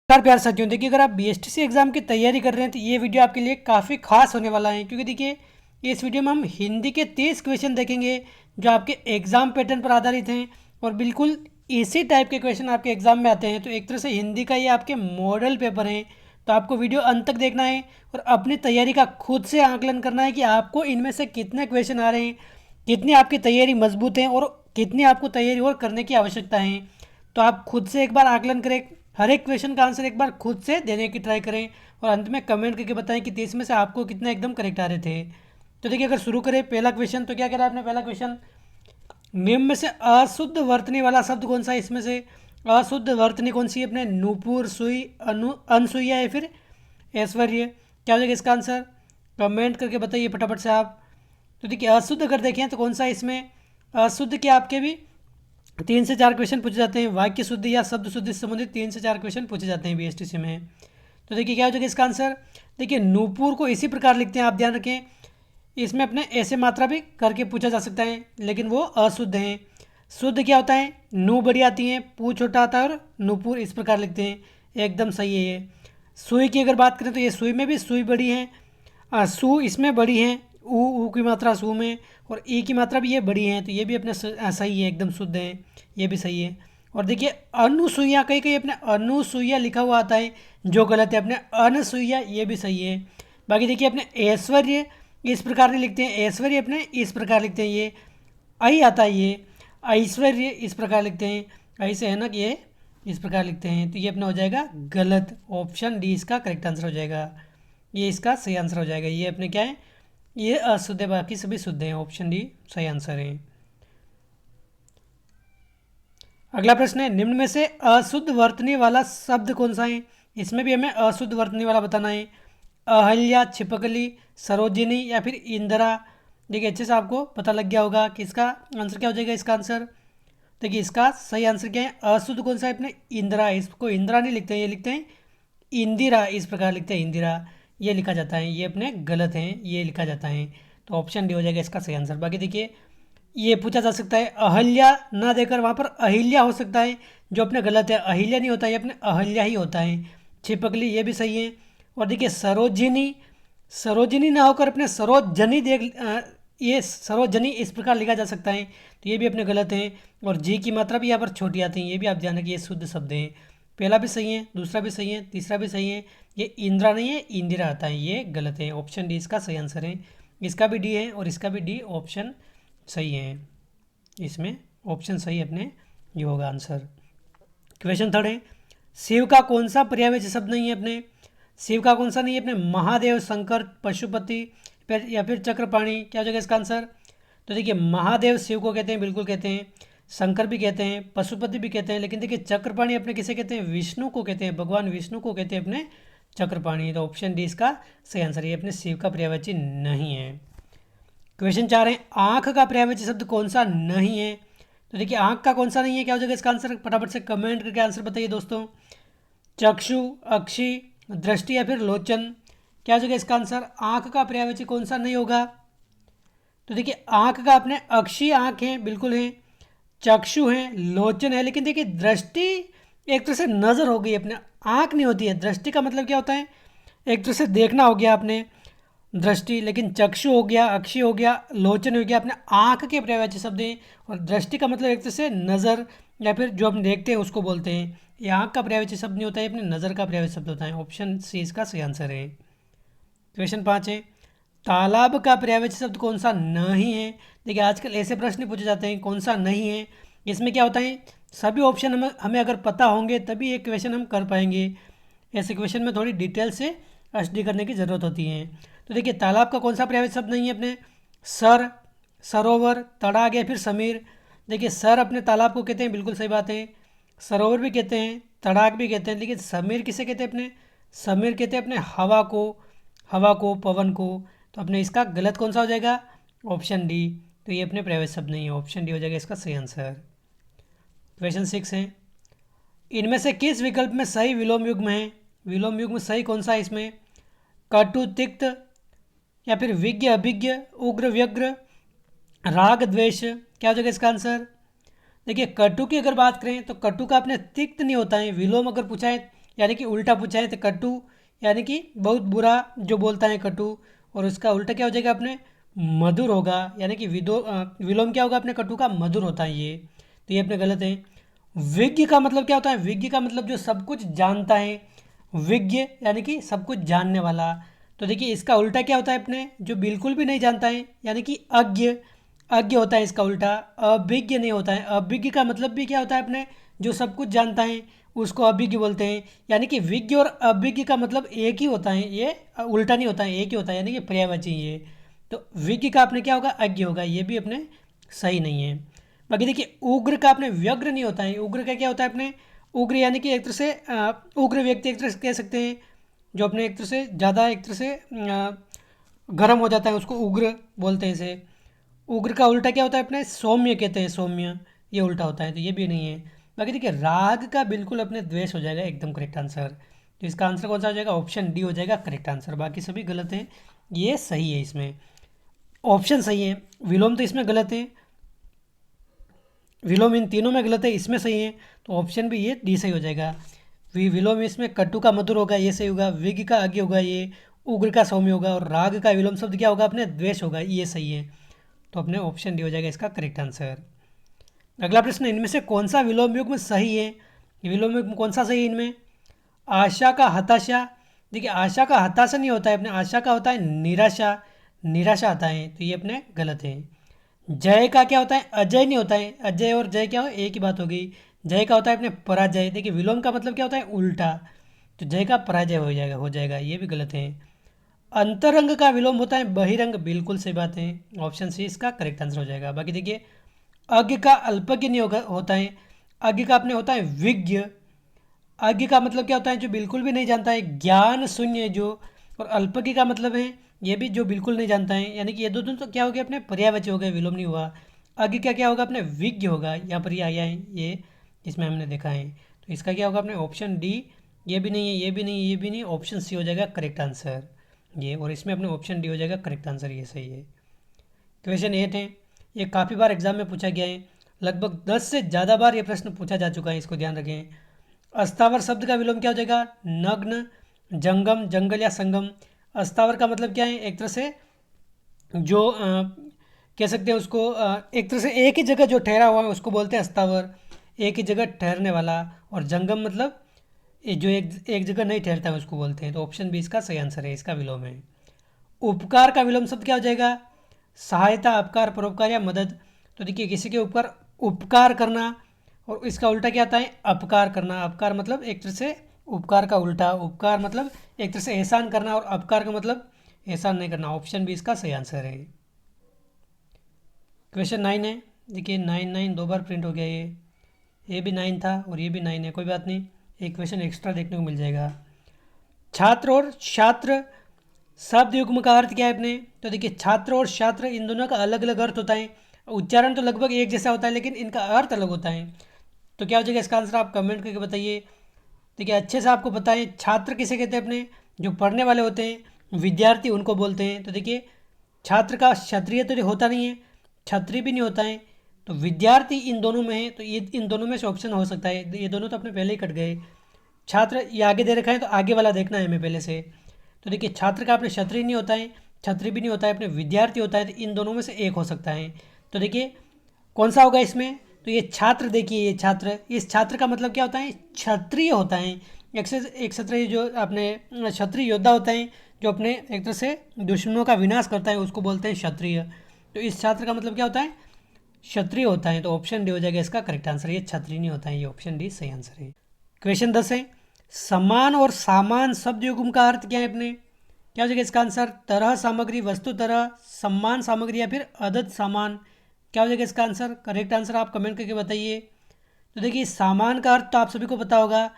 नमस्कार प्यारे साथियों, देखिए अगर आप बीएसटीसी एग्जाम की तैयारी कर रहे हैं तो ये वीडियो आपके लिए काफ़ी खास होने वाला है, क्योंकि देखिए इस वीडियो में हम हिंदी के 30 क्वेश्चन देखेंगे जो आपके एग्जाम पैटर्न पर आधारित हैं और बिल्कुल इसी टाइप के क्वेश्चन आपके एग्जाम में आते हैं। तो एक तरह से हिंदी का ये आपके मॉडल पेपर हैं, तो आपको वीडियो अंत तक देखना है और अपनी तैयारी का खुद से आकलन करना है कि आपको इनमें से कितने क्वेश्चन आ रहे हैं, कितनी आपकी तैयारी मजबूत है और कितनी आपको तैयारी और करने की आवश्यकता है। तो आप खुद से एक बार आकलन करें, हर एक क्वेश्चन का आंसर एक बार खुद से देने की ट्राई करें और अंत में कमेंट करके बताएं कि 30 में से आपको कितना एकदम करेक्ट आ रहे थे। तो देखिए अगर शुरू करें पहला क्वेश्चन, तो क्या करा आपने पहला क्वेश्चन, निम्न में से अशुद्ध वर्तनी वाला शब्द कौन सा है। इसमें से अशुद्ध वर्तनी कौन सी है अपने, नूपुर, सुई, अनसुईया या फिर ऐश्वर्य। क्या हो जाएगा इसका आंसर, कमेंट करके बताइए फटाफट से आप। तो देखिए अशुद्ध अगर देखें तो कौन सा है इसमें, अशुद्ध के आपके भी 3 से 4 क्वेश्चन पूछे जाते हैं, वाक्य शुद्धि या शब्द शुद्धि से संबंधित 3 से 4 क्वेश्चन पूछे जाते हैं बीएसटीसी में। तो देखिए क्या हो जाएगा इसका आंसर, देखिए नूपुर को इसी प्रकार लिखते हैं, आप ध्यान रखें इसमें अपने ऐसे मात्रा भी करके पूछा जा सकता है, लेकिन वो अशुद्ध हैं। शुद्ध क्या होता है, नू बड़ी आती है, पू छोटा आता है और नूपुर इस प्रकार लिखते हैं, एकदम सही है ये। सुई की अगर बात करें तो ये सुई में भी सुई बड़ी है, सू इसमें बड़ी है, ऊ की मात्रा सू में और ई की मात्रा भी ये बड़ी है, तो ये भी अपने सही है, एकदम शुद्ध है, ये भी सही है। और देखिए अनुसुईया, कहीं कहीं अपने अनुसुईया लिखा हुआ आता है जो गलत है, अपने अनसुईया ये भी सही है। बाकी देखिए अपने ऐश्वर्य इस प्रकार नहीं लिखते हैं, ऐश्वर्य अपने इस प्रकार लिखते हैं, ये आई आता है, ये ऐश्वर्य इस प्रकार लिखते हैं, ऐसे है ना कि ये इस प्रकार लिखते हैं, तो ये अपना हो जाएगा गलत। ऑप्शन डी इसका करेक्ट आंसर हो जाएगा, ये इसका सही आंसर हो जाएगा। ये अपने क्या है, ये अशुद्ध है, बाकी सभी शुद्ध हैं, ऑप्शन डी सही आंसर है। अगला प्रश्न है, निम्न में से अशुद्ध वर्तनी वाला शब्द कौन सा है। इसमें भी हमें अशुद्ध वर्तनी वाला बताना है, अहल्या, छिपकली, सरोजिनी या फिर इंदिरा। देखिए अच्छे से आपको पता लग गया होगा कि इसका आंसर क्या हो जाएगा। इसका आंसर देखिए इसका सही आंसर क्या है, अशुद्ध कौन सा है अपने, इंदिरा। इसको इंदिरा नहीं लिखते हैं, ये लिखते हैं इंदिरा, इस प्रकार लिखते हैं इंदिरा, ये लिखा जाता है, ये अपने गलत हैं, ये लिखा जाता है। तो ऑप्शन डी हो जाएगा इसका सही आंसर। बाकी देखिए ये पूछा जा सकता है, अहल्या ना देकर वहाँ पर अहिल्या हो सकता है, जो अपने गलत है, अहिल्या नहीं होता है, ये अपने अहल्या ही होता है। छिपकली ये भी सही है। और देखिए सरोजिनी, सरोजिनी ना होकर अपने सरोजनी ये सरोजनी इस प्रकार लिखा जा सकता है, तो ये भी अपने गलत हैं। और जी की मात्रा भी यहाँ पर छोटी आती है, ये भी आप ध्यान रखिए, ये शुद्ध शब्द हैं। पहला भी सही है, दूसरा भी सही है, तीसरा भी सही है। ये इंदिरा नहीं है, इंदिरा आता है, ये गलत है। ऑप्शन डी इसका सही आंसर है। इसका भी डी है और इसका भी डी, ऑप्शन सही है, इसमें ऑप्शन सही अपने ये होगा आंसर। क्वेश्चन थर्ड है, शिव का कौन सा पर्यायवाची शब्द नहीं है अपने, शिव का कौन सा नहीं है अपने, महादेव, शंकर, पशुपति या फिर चक्रपाणी। क्या हो जाएगा इसका आंसर, तो देखिए महादेव शिव को कहते हैं, बिल्कुल कहते हैं, शंकर भी कहते हैं, पशुपति भी कहते हैं, लेकिन देखिए चक्रपाणी अपने किसे कहते हैं, विष्णु को कहते हैं, भगवान विष्णु को कहते हैं अपने चक्रपाणी। तो ऑप्शन डी इसका सही आंसर, ये अपने शिव का पर्यायवाची नहीं है। क्वेश्चन 4 है, आँख का पर्यायवाची शब्द कौन सा नहीं है। तो देखिए आँख का कौन सा नहीं है, क्या हो जाएगा इसका आंसर, फटाफट से कमेंट करके आंसर बताइए दोस्तों। चक्षु, अक्षि, दृष्टि या फिर लोचन। क्या हो जाएगा इसका आंसर, आँख का पर्यायवाची कौन सा नहीं होगा। तो देखिए आँख का अपने अक्षी आँख है, बिल्कुल है, चक्षु है, लोचन है, लेकिन देखिए दृष्टि एक तरह से नज़र हो गई, अपने आँख नहीं होती है। दृष्टि का मतलब क्या होता है, एक तरह से देखना हो गया आपने, दृष्टि, लेकिन चक्षु हो गया, अक्षी हो गया, लोचन हो गया, अपने आँख के पर्यायवाची शब्द हैं। और दृष्टि का मतलब एक तरह से नज़र या फिर जो हम देखते हैं उसको बोलते हैं। ये आँख का पर्यायवाची शब्द नहीं होता है, अपने नज़र का पर्यायवाची शब्द होता है। ऑप्शन सी इसका सही आंसर है। क्वेश्चन 5 है, तालाब का पर्यायवाची शब्द कौन सा नहीं है। देखिए आजकल ऐसे प्रश्न पूछे जाते हैं कौन सा नहीं है, इसमें क्या होता है, सभी ऑप्शन हमें अगर पता होंगे तभी एक क्वेश्चन हम कर पाएंगे। ऐसे क्वेश्चन में थोड़ी डिटेल से स्टडी करने की ज़रूरत होती है। तो देखिए तालाब का कौन सा पर्यायवाची शब्द नहीं है अपने, सर, सरोवर, तड़ाग या फिर समीर। देखिए सर अपने तालाब को कहते हैं, बिल्कुल सही बात है, सरोवर भी कहते हैं, तड़ाग भी कहते हैं, लेकिन समीर किसे कहते हैं अपने, समीर कहते हैं अपने हवा को, हवा को, पवन को। तो अपने इसका गलत कौन सा हो जाएगा, ऑप्शन डी। तो ये अपने पर्यायवाची शब्द नहीं है, ऑप्शन डी हो जाएगा इसका सही आंसर। क्वेश्चन 6 है, इनमें से किस विकल्प में सही विलोम युग्म है। विलोम युग्म सही कौन सा है इसमें, कटु, तिक्त या फिर विज्ञ, अभिज्ञ, उग्र, व्यग्र, राग, द्वेष। क्या हो जाएगा इसका आंसर, देखिए कटु की अगर बात करें तो कटु का अपने तिक्त नहीं होता है, विलोम अगर पूछा है यानी कि उल्टा पूछा है तो कटु यानी कि बहुत बुरा जो बोलता है कटु, और उसका उल्टा क्या हो जाएगा अपने मधुर होगा, यानी कि विलोम क्या होगा अपने कटु का मधुर होता है ये, तो ये अपने गलत है। विज्ञ का मतलब क्या होता है? विज्ञ का मतलब जो सब कुछ जानता है, विज्ञ यानी कि सब कुछ जानने वाला। तो देखिए इसका उल्टा क्या होता है अपने, जो बिल्कुल भी नहीं जानता है यानी कि अज्ञ, अज्ञ होता है इसका उल्टा। अभिज्ञ नहीं होता है, अभिज्ञ का मतलब भी क्या होता है अपने, जो सब कुछ जानता है उसको अभिज्ञ बोलते हैं। यानी कि विज्ञ और अभिज्ञ का मतलब एक ही होता है, ये उल्टा नहीं होता है, एक ही होता है, यानी कि पर्यायवाची ये। तो विज्ञ का अपने क्या होगा? अज्ञ होगा, ये भी अपने सही नहीं है। बाकी देखिए उग्र का अपने व्यग्र नहीं होता है, उग्र का क्या होता है अपने, उग्र यानी कि एक तरह से उग्र व्यक्ति एक तरह से कह सकते हैं, जो अपने एक तरह से ज़्यादा एक तरह से गर्म हो जाता है, उसको उग्र बोलते हैं इसे। उग्र का उल्टा क्या होता है अपने, सौम्य कहते हैं, सौम्य, ये उल्टा होता है, तो ये भी नहीं है। बाकी देखिए राग का बिल्कुल अपने द्वेष हो जाएगा एकदम करेक्ट आंसर। तो इसका आंसर कौन सा हो जाएगा? ऑप्शन डी हो जाएगा करेक्ट आंसर, बाकी सभी गलत हैं, ये सही है इसमें, ऑप्शन सही है। विलोम तो इसमें गलत है, विलोम इन तीनों में गलत है, इसमें सही है, तो ऑप्शन भी ये डी सही हो जाएगा। विलोम इसमें कटु का मधुर होगा, ये सही होगा। विग का आगे होगा ये, उग्र का सौम्य होगा, और राग का विलोम शब्द क्या होगा अपने, द्वेष होगा, ये सही है। तो अपने ऑप्शन डी हो जाएगा इसका करेक्ट आंसर। अगला प्रश्न, इनमें से कौन सा विलोम युग्म सही है? ये विलोम युग्म कौन सा सही है इनमें? आशा का हताशा, देखिए आशा का हताशा नहीं होता है अपने, आशा का होता है निराशा, निराशा आता है, तो ये अपने गलत है। जय का क्या होता है? अजय नहीं होता है, अजय और जय क्या हो, एक ही बात हो गई। जय का होता है अपने पराजय, देखिए विलोम का मतलब क्या होता है? उल्टा, तो जय का पराजय हो जाएगा, ये भी गलत है। अंतरंग का विलोम होता है बहिरंग, बिल्कुल सही बात है, ऑप्शन सी इसका करेक्ट आंसर हो जाएगा। बाकी देखिए अज्ञ का अल्पज्ञ नहीं होता है, अज्ञ का अपने होता है विज्ञ, अज्ञ का मतलब क्या होता है? जो बिल्कुल भी नहीं जानता है, ज्ञान शून्य जो, और अल्पज्ञ का मतलब है ये भी जो बिल्कुल नहीं जानता है, यानी कि ये दोनों तो क्या हो गया अपने पर्यायवाची हो गए, विलोम नहीं हुआ। अज्ञ का क्या होगा अपने विज्ञ होगा, यहाँ पर ये आया है ये, इसमें हमने देखा है, तो इसका क्या होगा अपने ऑप्शन डी, ये भी नहीं है, ये भी नहीं, ये भी नहीं, ऑप्शन सी हो जाएगा करेक्ट आंसर ये, और इसमें अपने ऑप्शन डी हो जाएगा करेक्ट आंसर, ये सही है। क्वेश्चन 8 है, ये काफ़ी बार एग्जाम में पूछा गया है, लगभग 10 से ज़्यादा बार ये प्रश्न पूछा जा चुका है, इसको ध्यान रखें। अस्तावर शब्द का विलोम क्या हो जाएगा? नग्न, जंगम, जंगल या संगम। अस्तावर का मतलब क्या है? एक तरह से जो कह सकते हैं उसको, एक तरह से एक ही जगह जो ठहरा हुआ है उसको बोलते हैं अस्तावर, एक ही जगह ठहरने वाला। और जंगम मतलब ये जो एक जगह नहीं ठहरता है उसको बोलते हैं, तो ऑप्शन बी इसका सही आंसर है, इसका विलोम है। उपकार का विलोम शब्द क्या हो जाएगा? सहायता, अपकार, परोपकार या मदद। तो देखिए किसी के ऊपर उपकार करना, और इसका उल्टा क्या आता है? अपकार करना। अपकार मतलब एक तरह से उपकार का उल्टा, उपकार मतलब एक तरह से एहसान करना, और अपकार का मतलब एहसान नहीं करना। ऑप्शन बी इसका सही आंसर है। क्वेश्चन 9 है, देखिए 9 दो बार प्रिंट हो गया, ये भी 9 था और ये भी 9 है, कोई बात नहीं, एक क्वेश्चन एक्स्ट्रा देखने को मिल जाएगा। छात्र और छात्र शब्द युग्म का अर्थ क्या है अपने? तो देखिए छात्र और छात्र इन दोनों का अलग अलग अर्थ होता है, उच्चारण तो लगभग एक जैसा होता है लेकिन इनका अर्थ अलग होता है। तो क्या हो जाएगा इसका आंसर, आप कमेंट करके बताइए। देखिए अच्छे से आपको बताएं, छात्र किसे कहते हैं अपने? जो पढ़ने वाले होते हैं, विद्यार्थी, उनको बोलते हैं। तो देखिए छात्र का क्षत्रिय तो होता नहीं है, छत्री भी नहीं होता है, तो विद्यार्थी इन दोनों में है, तो ये इन दोनों में से ऑप्शन हो सकता है, ये दोनों तो अपने पहले ही कट गए। छात्र ये आगे दे रखा है, तो आगे वाला देखना है हमें पहले से। तो देखिए छात्र का अपने क्षत्रिय नहीं होता है, छत्री भी नहीं होता है, अपने विद्यार्थी होता है, तो इन दोनों में से एक हो सकता है। तो देखिए कौन सा होगा इसमें? तो ये छात्र, देखिए ये छात्र, इस छात्र का मतलब क्या होता है? क्षत्रिय होता है। एक क्षत्रिय जो अपने क्षत्रिय योद्धा होता है, जो अपने एक तरह से दुश्मनों का विनाश करता है, उसको बोलते हैं क्षत्रिय। तो इस छात्र का मतलब क्या होता है? क्षत्रिय होता है, तो ऑप्शन डी हो जाएगा इसका करेक्ट आंसर, ये क्षत्रिय नहीं होता है, ये ऑप्शन डी सही आंसर है। क्वेश्चन 10 है, समान और सामान शब्द युग्म का अर्थ क्या है अपने? क्या हो जाएगा इसका आंसर? तरह सामग्री, वस्तु तरह, सम्मान सामग्री या फिर अदद सामान। क्या हो जाएगा इसका आंसर? करेक्ट आंसर आप कमेंट करके बताइए। तो देखिए सामान का अर्थ तो आप सभी को पता होगा,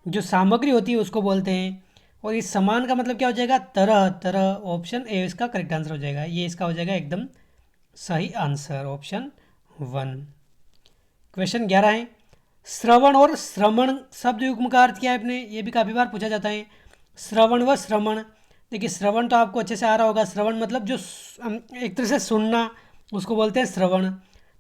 जो सामग्री होती है उसको बोलते हैं, और इस सामान का मतलब क्या हो जाएगा? तरह, तरह, ऑप्शन ए इसका करेक्ट आंसर हो जाएगा, ये इसका हो जाएगा एकदम सही आंसर, ऑप्शन 1। क्वेश्चन 11 है, श्रवण और श्रमण शब्द युग्म का अर्थ क्या है अपने? ये भी काफ़ी बार पूछा जाता है, श्रवण व श्रमण। देखिए श्रवण तो आपको अच्छे से आ रहा होगा, श्रवण मतलब जो एक तरह से सुनना, उसको बोलते हैं श्रवण।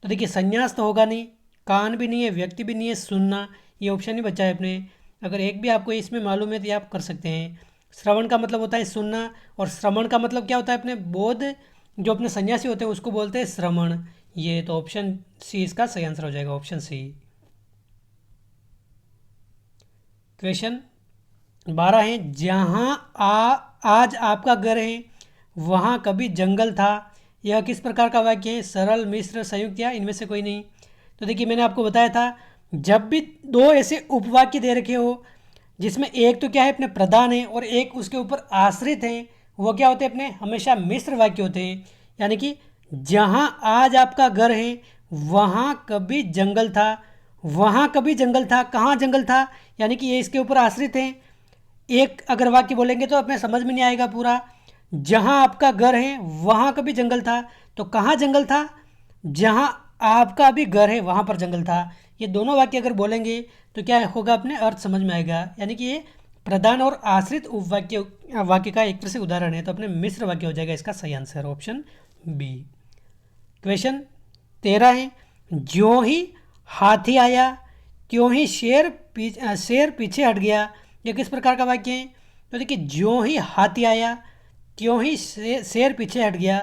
तो देखिए संन्यास तो होगा नहीं, कान भी नहीं है, व्यक्ति भी नहीं है, सुनना, ये ऑप्शन ही बचा है अपने, अगर एक भी आपको इसमें मालूम है तो ये आप कर सकते हैं। श्रवण का मतलब होता है सुनना, और श्रमण का मतलब क्या होता है, अपने बोध जो अपने सन्यासी होते हैं उसको बोलते हैं श्रमण। ये तो ऑप्शन सी इसका सही आंसर हो जाएगा, ऑप्शन सी। क्वेश्चन 12 है, जहाँ आज आपका घर है वहाँ कभी जंगल था, यह किस प्रकार का वाक्य है? सरल, मिश्र, संयुक्त या इनमें से कोई नहीं। तो देखिए मैंने आपको बताया था, जब भी दो ऐसे उपवाक्य दे रखे हो जिसमें एक तो क्या है अपने प्रधान है और एक उसके ऊपर आश्रित है, वो क्या होते हैं अपने हमेशा मिश्र वाक्य होते हैं। यानी कि जहाँ आज आपका घर है वहाँ कभी जंगल था, वहाँ कभी जंगल था, कहाँ जंगल था, यानी कि ये इसके ऊपर आश्रित है। एक अगर वाक्य बोलेंगे तो अपने समझ में नहीं आएगा पूरा। जहाँ आपका घर है वहाँ कभी जंगल था, तो कहाँ जंगल था? जहाँ आपका भी घर है वहाँ पर जंगल था। ये दोनों वाक्य अगर बोलेंगे तो क्या होगा, अपने अर्थ समझ में आएगा। यानी कि ये प्रधान और आश्रित उपवाक्य वाक्य का एक तरह से उदाहरण है, तो अपने मिश्र वाक्य हो जाएगा इसका सही आंसर, ऑप्शन बी। क्वेश्चन 13 है, ज्यों ही हाथी आया त्यों ही शेर पीछे हट गया, यह किस प्रकार का वाक्य है? तो देखिए ज्यों ही हाथी आया त्यों ही शेर पीछे हट गया,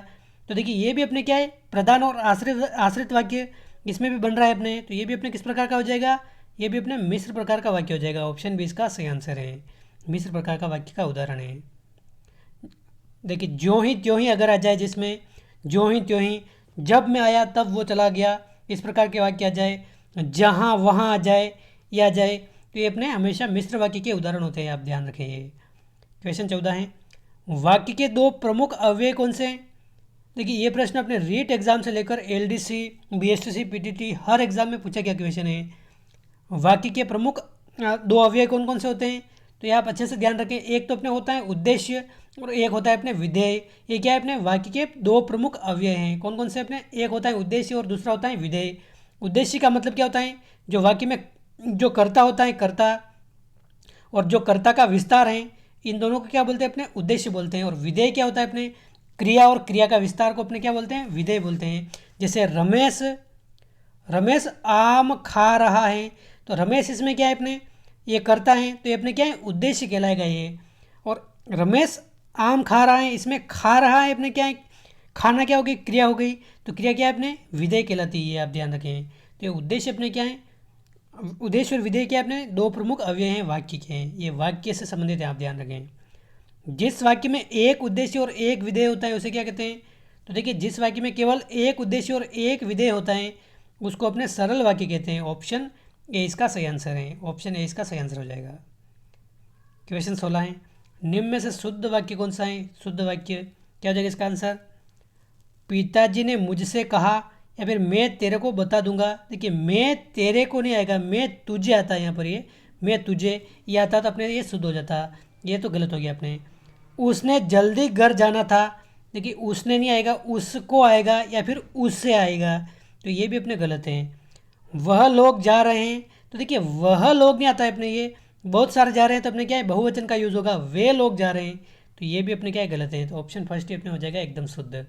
तो देखिए ये भी अपने क्या है, प्रधान और आश्रित आश्रित वाक्य इसमें भी बन रहा है अपने, तो ये भी अपने किस प्रकार का हो जाएगा? ये भी अपने मिश्र प्रकार का वाक्य हो जाएगा, ऑप्शन बी इसका सही आंसर है। मिश्र प्रकार का वाक्य का उदाहरण है। देखिए ज्यों ही त्यों ही अगर आ जाए, जिसमें ज्यों ही त्यों ही, जब मैं आया तब वो चला गया, इस प्रकार के वाक्य आ जाए, जहाँ वहाँ आ जाए या जाए, तो ये अपने हमेशा मिश्र वाक्य के उदाहरण होते हैं, आप ध्यान रखिए। क्वेश्चन 14 है, वाक्य के दो प्रमुख अव्यय कौन से हैं? देखिए ये प्रश्न अपने रीट एग्जाम से लेकर एलडीसी, बीएसटीसी, पीटीटी हर एग्जाम में पूछा गया क्वेश्चन है। वाक्य के प्रमुख दो अव्यय कौन कौन से होते हैं? तो ये आप अच्छे से ध्यान रखें, एक तो अपने होता है उद्देश्य और एक होता है अपने विधेय। ये क्या है, अपने वाक्य के दो प्रमुख अव्यय हैं। कौन कौन से अपने? एक होता है उद्देश्य और दूसरा होता है विधेय। उद्देश्य का मतलब क्या होता है? जो वाक्य में जो कर्ता होता है, कर्ता, और जो कर्ता का विस्तार है, इन दोनों को क्या बोलते हैं? अपने उद्देश्य बोलते हैं। और विधेय क्या होता है? अपने क्रिया और क्रिया का विस्तार को अपने क्या बोलते हैं? विधेय बोलते हैं। जैसे रमेश रमेश आम खा रहा है, तो रमेश इसमें क्या है अपने? ये करता है, तो ये अपने क्या है? उद्देश्य कहलाएगा ये। और रमेश आम खा रहा है, इसमें खा रहा है अपने क्या है? खाना क्या हो गई? क्रिया हो गई, तो क्रिया क्या है अपने? विधेय कहलाती है, आप ध्यान रखें। तो ये उद्देश्य अपने क्या है? उद्देश्य और विधेय क्या है अपने? दो प्रमुख अव्यय हैं वाक्य के, ये वाक्य से संबंधित है, आप ध्यान रखें। जिस वाक्य में एक उद्देश्य और एक विधेय होता है उसे क्या कहते हैं? तो देखिए जिस वाक्य में केवल एक उद्देश्य और एक विधेय होता है उसको अपने सरल वाक्य कहते हैं। ऑप्शन ए इसका सही आंसर है, ऑप्शन ए इसका सही आंसर हो जाएगा। क्वेश्चन 16 है, निम्न में से शुद्ध वाक्य कौन सा है? शुद्ध वाक्य क्या हो जाएगा इसका आंसर? पिताजी ने मुझसे कहा, या फिर मैं तेरे को बता दूंगा। देखिए मैं तेरे को नहीं आएगा, मैं तुझे आता है यहाँ पर, ये मैं तुझे ये आता तो अपने ये शुद्ध हो जाता, ये तो गलत हो गया अपने। उसने जल्दी घर जाना था, देखिए उसने नहीं आएगा, उसको आएगा या फिर उससे आएगा, तो ये भी अपने गलत हैं। वह लोग जा रहे हैं, तो देखिए वह लोग नहीं आता है अपने, ये बहुत सारे जा रहे हैं तो अपने क्या है? बहुवचन का यूज़ होगा, वे लोग जा रहे हैं, तो ये भी अपने क्या है? गलत है। तो ऑप्शन फर्स्ट ही अपने हो जाएगा एकदम शुद्ध।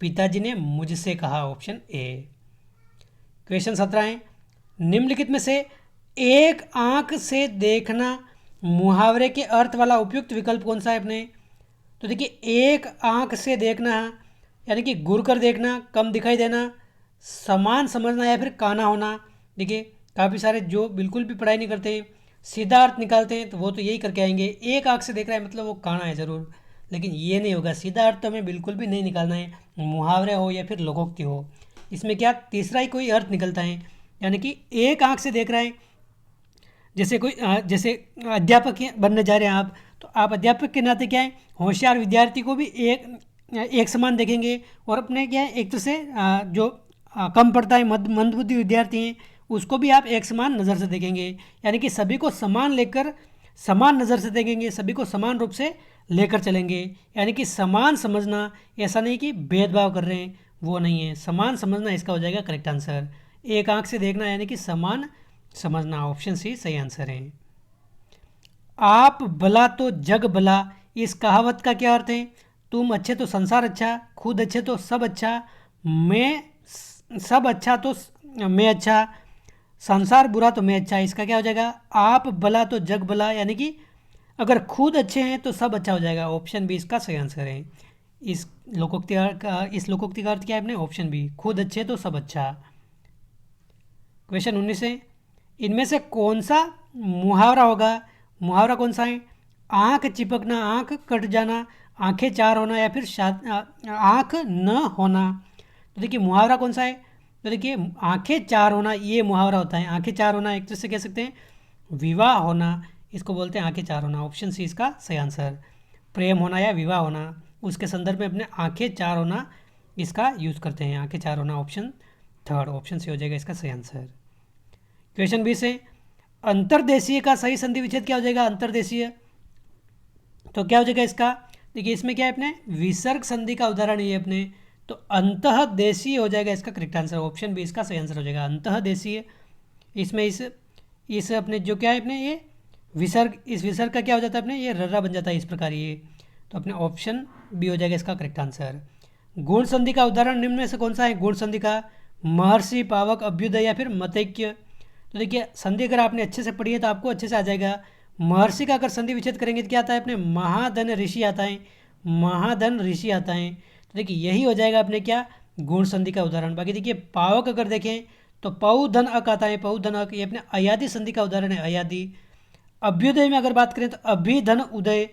पिताजी ने मुझसे कहा, ऑप्शन ए। क्वेश्चन 17 है, निम्नलिखित में से एक आंख से देखना मुहावरे के अर्थ वाला उपयुक्त विकल्प कौन सा है अपने? तो देखिए एक आंख से देखना यानी कि घूर कर देखना, कम दिखाई देना, समान समझना या फिर काना होना। देखिए काफ़ी सारे जो बिल्कुल भी पढ़ाई नहीं करते हैं, सीधा अर्थ निकालते हैं, तो वो तो यही करके आएंगे, एक आंख से देख रहा है मतलब वो काना है ज़रूर, लेकिन ये नहीं होगा। सीधा अर्थ तो हमें बिल्कुल भी नहीं निकालना है, मुहावरे हो या फिर लोकोक्ति हो, इसमें क्या तीसरा ही कोई अर्थ निकलता है। यानी कि एक आंख से देख रहा है, जैसे कोई जैसे अध्यापक बनने जा रहे हैं आप, तो आप अध्यापक के नाते क्या है? होशियार विद्यार्थी को भी एक समान देखेंगे, और अपने क्या है एक तरह से जो कम पढ़ता है मंदबुद्धि विद्यार्थी हैं उसको भी आप एक समान नज़र से देखेंगे। यानी कि सभी को समान लेकर समान नज़र से देखेंगे, सभी को समान रूप से लेकर चलेंगे। यानी कि समान समझना, ऐसा नहीं कि भेदभाव कर रहे हैं, वो नहीं है, समान समझना इसका हो जाएगा करेक्ट आंसर। एक आंख से देखना यानी कि समान समझना, ऑप्शन सी सही आंसर है। आप भला तो जग भला, इस कहावत का क्या अर्थ है? तुम अच्छे तो संसार अच्छा, खुद अच्छे तो सब अच्छा, मैं सब अच्छा तो मैं अच्छा, संसार बुरा तो मैं अच्छा, इसका क्या हो जाएगा? आप भला तो जग भला, यानी कि अगर खुद अच्छे हैं तो सब अच्छा हो जाएगा। ऑप्शन बी इसका सही आंसर है। इस लोकोक्ति का अर्थ क्या है अपने? ऑप्शन बी, खुद अच्छे तो सब अच्छा। क्वेश्चन 19 है, इनमें से कौन सा मुहावरा होगा? मुहावरा कौन सा है? आंख चिपकना, आंख कट जाना, आंखें चार होना, या फिर आंख न होना। तो देखिए मुहावरा कौन सा है? तो देखिए आंखें चार होना ये मुहावरा होता है। आंखें चार होना एक तरह से कह सकते हैं विवाह होना, इसको बोलते हैं आंखें चार होना। ऑप्शन सी इसका सही आंसर। प्रेम होना या विवाह होना, उसके संदर्भ में अपने आंखें चार होना इसका यूज़ करते हैं। आंखें चार होना ऑप्शन थर्ड, ऑप्शन सी हो जाएगा इसका सही आंसर। क्वेश्चन 20 है, अंतर्देशीय का सही संधि विच्छेद क्या हो जाएगा? अंतर्देशीय तो क्या हो जाएगा इसका? देखिए इसमें क्या है अपने? विसर्ग संधि का उदाहरण ये अपने, तो अंतः देशीय हो जाएगा इसका करेक्ट आंसर। ऑप्शन बी इसका सही आंसर हो जाएगा, अंतः देशीय। इसमें इस अपने जो क्या है अपने ये विसर्ग, इस विसर्ग का क्या हो जाता है अपने? ये रर्रा बन जाता है इस प्रकार ये। तो अपने ऑप्शन बी हो जाएगा इसका करेक्ट आंसर। गुण संधि का उदाहरण निम्न में से कौन सा है? गुण संधि का महर्षि, पावक, अभ्युदय या फिर मतैक्य। तो देखिए संधि अगर आपने अच्छे से पढ़ी है तो आपको अच्छे से आ जाएगा। महर्षि का अगर संधि विच्छेद करेंगे तो क्या आता है अपने? महाधन ऋषि आता है, महाधन ऋषि आता है। तो देखिए यही हो जाएगा अपने क्या? गुण संधि का उदाहरण। बाकी देखिए पावक अगर देखें तो पऊ धन अक आता है, पऊ धन अक, ये अपने अयादि संधि का उदाहरण है, अयादि। अभ्युदय में अगर बात करें तो अभिधन उदय,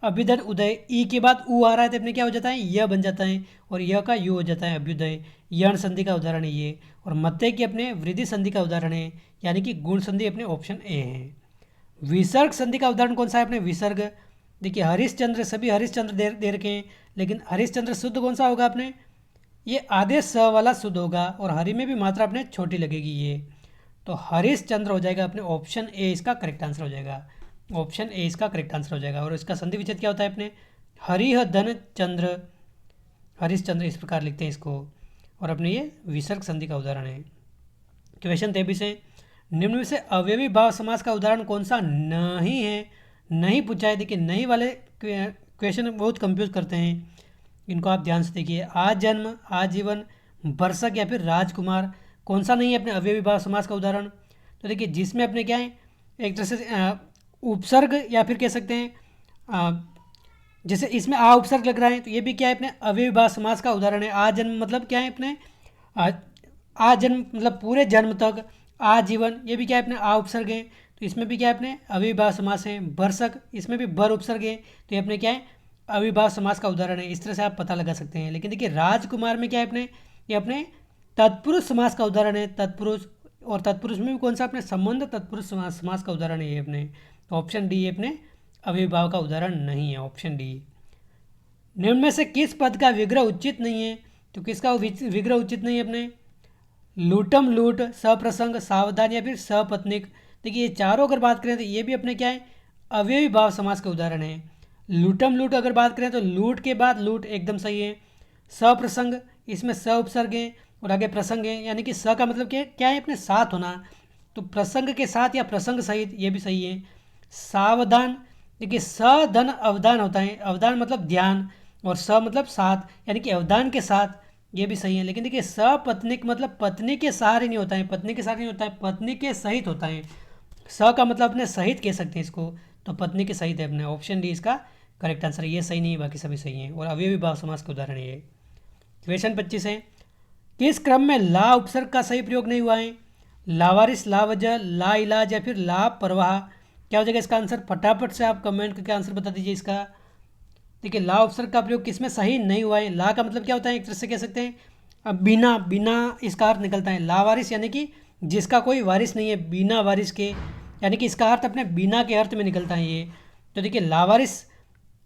अभिधन उदय, ई के बाद ऊ आ रहा है तो अपने क्या हो जाता है? यह बन जाता है, और यह का यू हो जाता है, अभ्युदय। यण संधि का उदाहरण है ये। और मत्ते की अपने वृद्धि संधि का उदाहरण है, यानी कि गुण संधि अपने ऑप्शन ए है। विसर्ग संधि का उदाहरण कौन सा है अपने? विसर्ग देखिए हरिश्चंद्र, सभी हरिश्चंद्र दे रखे हैं, लेकिन हरिश्चंद्र शुद्ध कौन सा होगा अपने? ये आदेश स वाला शुद्ध होगा, और हरि में भी मात्रा अपने छोटी लगेगी ये। तो हरिश्चंद्र हो जाएगा अपने ऑप्शन ए इसका करेक्ट आंसर हो जाएगा। ऑप्शन ए इसका करेक्ट आंसर हो जाएगा। और इसका संधि विच्छेद क्या होता है अपने? हरिह धन चंद्र, हरिश्चंद्र इस प्रकार लिखते हैं इसको। और अपने ये विसर्ग संधि का उदाहरण है। क्वेश्चन 23 है, निम्न में से अवयवी भाव समास का उदाहरण कौन सा नहीं है? नहीं पूछा है। देखिए नहीं वाले क्वेश्चन बहुत कंफ्यूज करते हैं, इनको आप ध्यान से देखिए। आजन्म, आजीवन, बरसक या फिर राजकुमार, कौन सा नहीं है अपने अवयवी भाव समास का उदाहरण? तो देखिए जिसमें अपने क्या है एक तरह से उपसर्ग या फिर कह सकते हैं जैसे इसमें आ उपसर्ग लग रहा है तो ये भी क्या है अपने अवयवी भाव समास का उदाहरण है। आजन्म मतलब क्या है अपने? आजन्म मतलब पूरे जन्म तक। आजीवन ये भी क्या है अपने? आ उपसर्ग है, तो इसमें भी क्या है अपने अविभाव समास है। बरसक इसमें भी बर उपसर्ग है, तो ये अपने क्या है? अविभाव समास का उदाहरण है। इस तरह से आप पता लगा सकते हैं। लेकिन देखिए राजकुमार में क्या है अपने? ये अपने तत्पुरुष समास का उदाहरण है, तत्पुरुष। और तत्पुरुष में भी कौन सा अपने? संबंध तत्पुरुष समास का उदाहरण है ये अपने। तो ऑप्शन डी ये अपने अविभाव का उदाहरण नहीं है, ऑप्शन डी। निम्न में से किस पद का विग्रह उचित नहीं है? तो किसका विग्रह उचित नहीं है अपने? लूटम लूट, सप्रसंग, सावधान या फिर सपत्निक। देखिए ये चारों अगर बात करें तो ये भी अपने क्या है? अवयवी भाव समास के उदाहरण है। लूटम लूट अगर बात करें तो लूट के बाद लूट एकदम सही है। सप्रसंग इसमें स उपसर्ग है और आगे प्रसंग है, यानी कि स का मतलब क्या है अपने? साथ होना, तो प्रसंग के साथ या प्रसंग सहित, ये भी सही है। सावधान देखिए स धन अवधान होता है, अवधान मतलब ध्यान, और स मतलब साथ, यानी कि अवधान के साथ, ये भी सही है। लेकिन देखिए सपत्निक मतलब पत्नी के सहारे नहीं होता है, पत्नी के सहारे नहीं होता है, पत्नी के सहित होता है। स का मतलब अपने सहित कह सकते हैं इसको, तो पत्नी के सहित है अपने। ऑप्शन डी इसका करेक्ट आंसर है। ये सही नहीं है, बाकी सभी सही हैं, और अवयवी भाव समास का उदाहरण है ये। क्वेश्चन 25 है, किस क्रम में ला उपसर्ग का सही प्रयोग नहीं हुआ है? लावारिस, लावजह, ला इलाज या फिर ला परवाह। क्या हो जाएगा इसका आंसर? फटाफट से आप कमेंट करके आंसर बता दीजिए इसका। देखिए ला उपसर्ग का प्रयोग किसमें सही नहीं हुआ है? ला का मतलब क्या होता है? एक तरह से कह सकते हैं अब बिना, बिना इसका अर्थ निकलता है। लावारिस यानी कि जिसका कोई वारिस नहीं है, बिना वारिस के, यानी कि इसका अर्थ अपने बिना के अर्थ में निकलता है ये। तो देखिए लावारिस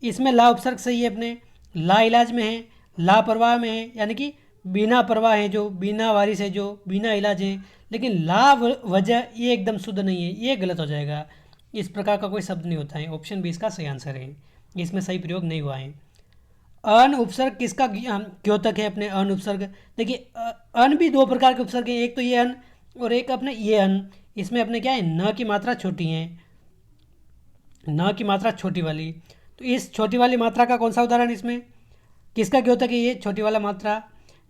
इसमें ला उपसर्ग सही है अपने। ला इलाज में है, लापरवाह में है, यानी कि बिना परवाह है जो, बिना वारिस है जो, बिना इलाज है। लेकिन ला वजह ये एकदम शुद्ध नहीं है, ये गलत हो जाएगा। इस प्रकार का कोई शब्द नहीं होता है। ऑप्शन बी इसका सही आंसर है, इसमें सही प्रयोग नहीं हुआ है। अन उपसर्ग किसका द्योतक है अपने? अन उपसर्ग देखिए अन भी दो प्रकार के उपसर्ग हैं, एक तो ये अन और एक अपने ये अन। इसमें अपने क्या है? न की मात्रा छोटी है, न की मात्रा छोटी वाली। तो इस छोटी वाली मात्रा का कौन सा उदाहरण इसमें किसका द्योतक है? ये छोटी वाला मात्रा।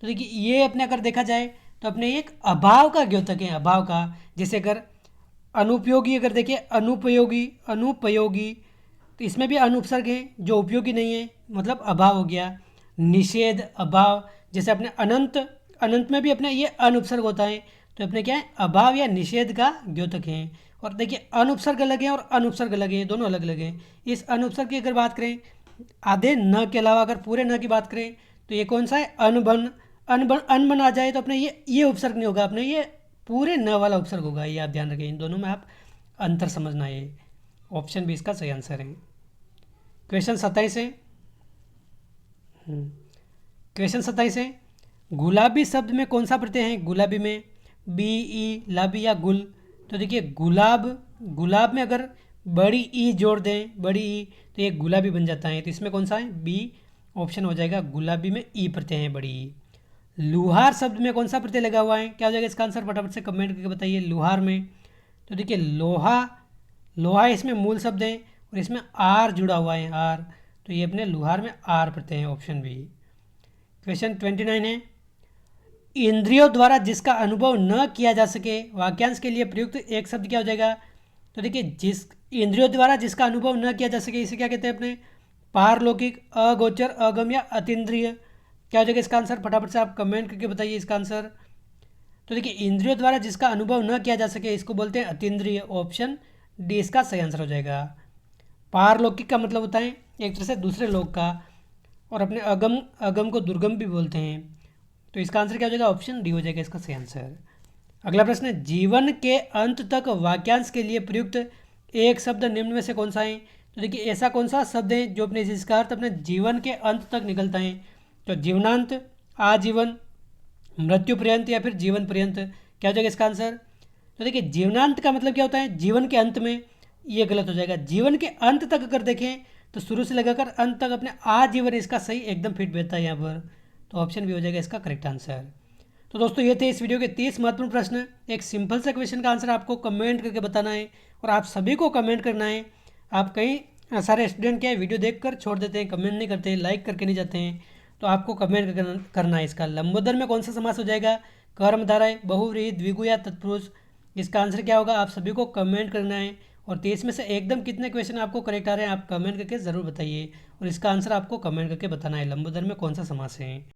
तो देखिए ये अपने अगर देखा जाए तो अपने एक अभाव का द्योतक है, अभाव का। जैसे अगर अनुपयोगी, अगर देखिए अनुपयोगी, अनुपयोगी, तो इसमें भी अनुपसर्ग है जो उपयोगी नहीं है, मतलब अभाव हो गया। निषेध, अभाव। जैसे अपने अनंत, अनंत में भी अपने ये अनुपसर्ग होता है, तो अपने क्या है, अभाव या निषेध का द्योतक है। और देखिए अनुपसर्ग अलग है और अनुपसर्ग अलग है, दोनों अलग अलग हैं। इस अनुपसर्ग की अगर बात करें आधे न के अलावा, अगर पूरे न की बात करें तो ये कौन सा है, अनबन। अनबन, अनबन आ जाए तो अपने ये उपसर्ग नहीं होगा, अपने ये पूरे न वाला उपसर्ग होगा। ये आप ध्यान रखें, इन दोनों में आप अंतर समझना है। ऑप्शन बी इसका सही आंसर है। क्वेश्चन 27 है। क्वेश्चन 27 है, गुलाबी शब्द में कौन सा प्रत्यय है? गुलाबी में बी, ई, लाबी या गुल। तो देखिए गुलाब, गुलाब में अगर बड़ी ई जोड़ दें, बड़ी ई, तो ये गुलाबी बन जाता है। तो इसमें कौन सा है? बी ऑप्शन हो जाएगा। गुलाबी में ई प्रत्यय है, बड़ी ई। लुहार शब्द में कौन सा प्रत्यय लगा हुआ है? क्या हो जाएगा इसका आंसर? फटाफट से कमेंट करके बताइए। लुहार में तो देखिए लोहा, लोहा इसमें मूल शब्द है और इसमें आर जुड़ा हुआ है, आर। तो ये अपने लुहार में आर प्रत्यय है, ऑप्शन बी। क्वेश्चन 29 है, इंद्रियों द्वारा जिसका अनुभव न किया जा सके, वाक्यांश के लिए प्रयुक्त एक शब्द क्या हो जाएगा? तो देखिए जिस इंद्रियों द्वारा जिसका अनुभव न किया जा सके, इसे क्या कहते हैं अपने? पारलौकिक, अगोचर, अगम या अतीन्द्रिय। क्या हो जाएगा इसका आंसर? फटाफट से आप कमेंट करके बताइए इसका आंसर। तो देखिए इंद्रियों द्वारा जिसका अनुभव न किया जा सके, इसको बोलते हैं अतीन्द्रिय। ऑप्शन डी इसका सही आंसर हो जाएगा। पारलौकिक का मतलब होता है एक तरह से दूसरे लोक का, और अपने अगम, अगम को दुर्गम भी बोलते हैं। तो इसका आंसर क्या हो जाएगा? ऑप्शन डी हो जाएगा इसका सही आंसर। अगला प्रश्न है, जीवन के अंत तक वाक्यांश के लिए प्रयुक्त एक शब्द निम्न में से कौन सा है? तो देखिए ऐसा कौन सा शब्द है जो अपने जिसका अर्थ अपने जीवन के अंत तक निकलता है? तो जीवनांत, आजीवन, मृत्यु पर्यंत या फिर जीवन पर्यंत। क्या हो जाएगा इसका आंसर? तो देखिए जीवनांत का मतलब क्या होता है? जीवन के अंत में। ये गलत हो जाएगा। जीवन के अंत तक अगर देखें तो शुरू से लगाकर अंत तक अपने आजीवन, इसका सही एकदम फिट बैठता है यहाँ पर। तो ऑप्शन भी हो जाएगा इसका करेक्ट आंसर। तो दोस्तों ये थे इस वीडियो के 30 महत्वपूर्ण प्रश्न। एक सिंपल से क्वेश्चन का आंसर आपको कमेंट करके बताना है, और आप सभी को कमेंट करना है। आप कई सारे स्टूडेंट क्या है, वीडियो देखकर छोड़ देते हैं, कमेंट नहीं करते, लाइक करके नहीं जाते हैं। तो आपको कमेंट करना है। इसका लंबोदर में कौन सा समास हो जाएगा? कर्मधारय, बहुव्रीहि, द्विगु या तत्पुरुष। इसका आंसर क्या होगा? आप सभी को कमेंट करना है। और 30 में से एकदम कितने क्वेश्चन आपको करेक्ट आ रहे हैं आप कमेंट करके ज़रूर बताइए, और इसका आंसर आपको कमेंट करके बताना है। लंबोदर में कौन सा समास है?